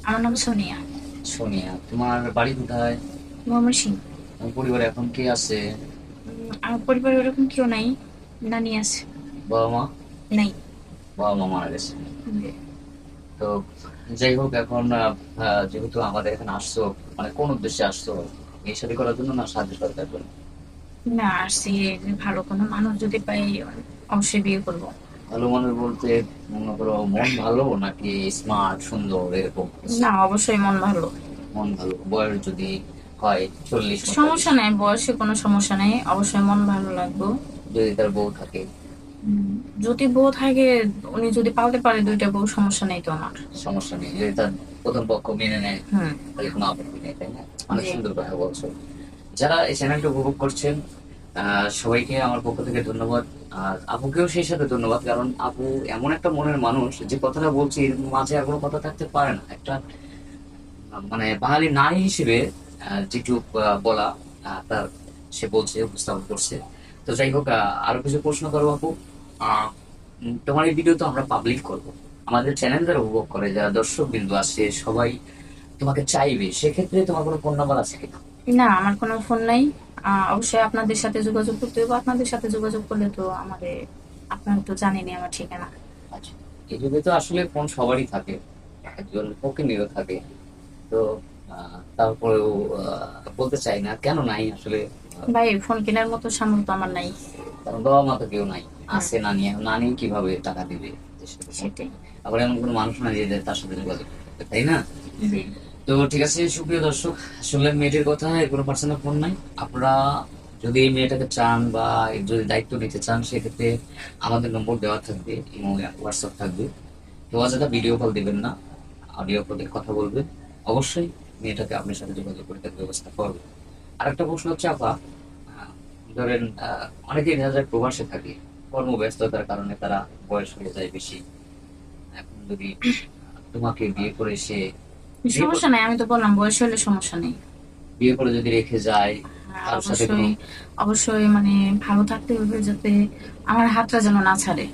আমার নাম সোনিয়া। সোনিয়া, তোমার বাড়ি কোথায়? ময়মনসিং। তোমার পরিবারে এখন কে আছে? আমার পরিবারে ওরকম কেউ নাই। নানি আছে। বাবা মা? নাই। বাবা মা মারা গেছে। হুম। তো যাই হোক, এখন যেহেতু আমাদের এখানে আসছো, মানে কোন উদ্দেশ্যে আসছো? বিয়ে শাদী করার জন্য না সাহায্য সরকার জন্য? না, আসছি যে ভালো কোনো মানুষ যদি পাই অবশ্যই বিয়ে করব। ভালো মানুষ বলতে মনে করো মন ভালো নাকি স্মার্ট সুন্দর এরকম কিছু? না, অবশ্যই মন ভালো। মন ভালো, বয়স যদি হয় 40-45, সমস্যা নাই, বয়সে কোনো সমস্যা নেই, অবশ্যই মন ভালো লাগবে। যদি তার বউ থাকে। যদি বউ থাকে, উনি যদি পালতে পারে দুইটা বউ, সমস্যা নেই তো আমার। সমস্যা নেই যদি তার প্রথম পক্ষ মেনে নেয়, হুম। তাহলে কোনো আপত্তি নেই, তাই না? অনেক জি। সুন্দর কথা বলছো। যারা এই চ্যানেলটা উপভোগ করছেন, সবাইকে আমার পক্ষ থেকে ধন্যবাদ। আর আপুকেও সেই সাথে ধন্যবাদ, কারণ আপু এমন একটা মনের মানুষ, যে কথাটা বলছি এর মাঝে আর কোনো কথা থাকতে পারে না। একটা মানে বাঙালি নারী হিসেবে যেটুক বলা, তার সে বলছে, উপস্থাপন করছে। তো যাই হোক, আরো কিছু প্রশ্ন করবো আপু। তোমার এই ভিডিও তো আমরা পাবলিক করব, আমাদের চ্যানেল যারা উপভোগ করে, যারা দর্শক বিন্দু আছে, সবাই তোমাকে চাইবে। সেক্ষেত্রে তোমার কোনো ফোন নাম্বার আছে কিনা? না, আমার কোনো ফোন নাই। অবশ্যই আপনাদের সাথে যোগাযোগ করতে হবে। আপনাদের সাথে যোগাযোগ করলে তো আমাদের, আপনারা তো জানেনই আমার ঠিকানা। আচ্ছা, এই যুগে তো আসলে ফোন সবারই থাকে, একজন ফকিনীরও থাকে। তো তারপরেও বলতে চাই না কেন নাই আসলে। ভাই, ফোন কেনার মতো সামর্থ্য তো আমার নাই। কারণ বাবা মা তো কেউ নাই। হুম। আছে নানি, এখন নানি কিভাবে টাকা দিবে দেশের ফোন? সেটাই। আবার এমন কোনো মানুষ নাই যে তার সাথে যোগাযোগ করবে, তাই না? জি। তো ঠিক আছে, সুপ্রিয় দর্শক, আসলে মেয়েটির কথা, এর কোনো পার্সোনাল ফোন নাই। আপনারা যদি এই মেয়েটাকে চান বা এর যদি দায়িত্ব নিতে চান, সেক্ষেত্রে আমাদের নম্বর দেওয়া থাকবে এবং হোয়াটসঅ্যাপ থাকবে। তো অযথা ভিডিও কল দিবেন না, অডিও কলে কথা বলবেন। অবশ্যই মেয়েটাকে আপনার সাথে যোগাযোগ করে তার ব্যবস্থা করবে। আরেকটা প্রশ্ন হচ্ছে আপা, ধরেন অনেকেই দেখা যায় প্রবাসে থাকে, কর্মব্যস্ততার কারণে তারা বয়স হয়ে যায় বেশি। এখন যদি তোমাকে বিয়ে করে সে, বিয়ে করে সমস্যা নাই, আমি তো বললাম বয়স হলে সমস্যা নেই। বিয়ে করে যদি রেখে যায়, আর কারোর সাথে কোনো, অবশ্যই, অবশ্যই মানে ভালো থাকতে হবে, যাতে আমার হাতটা যেন না ছাড়ে।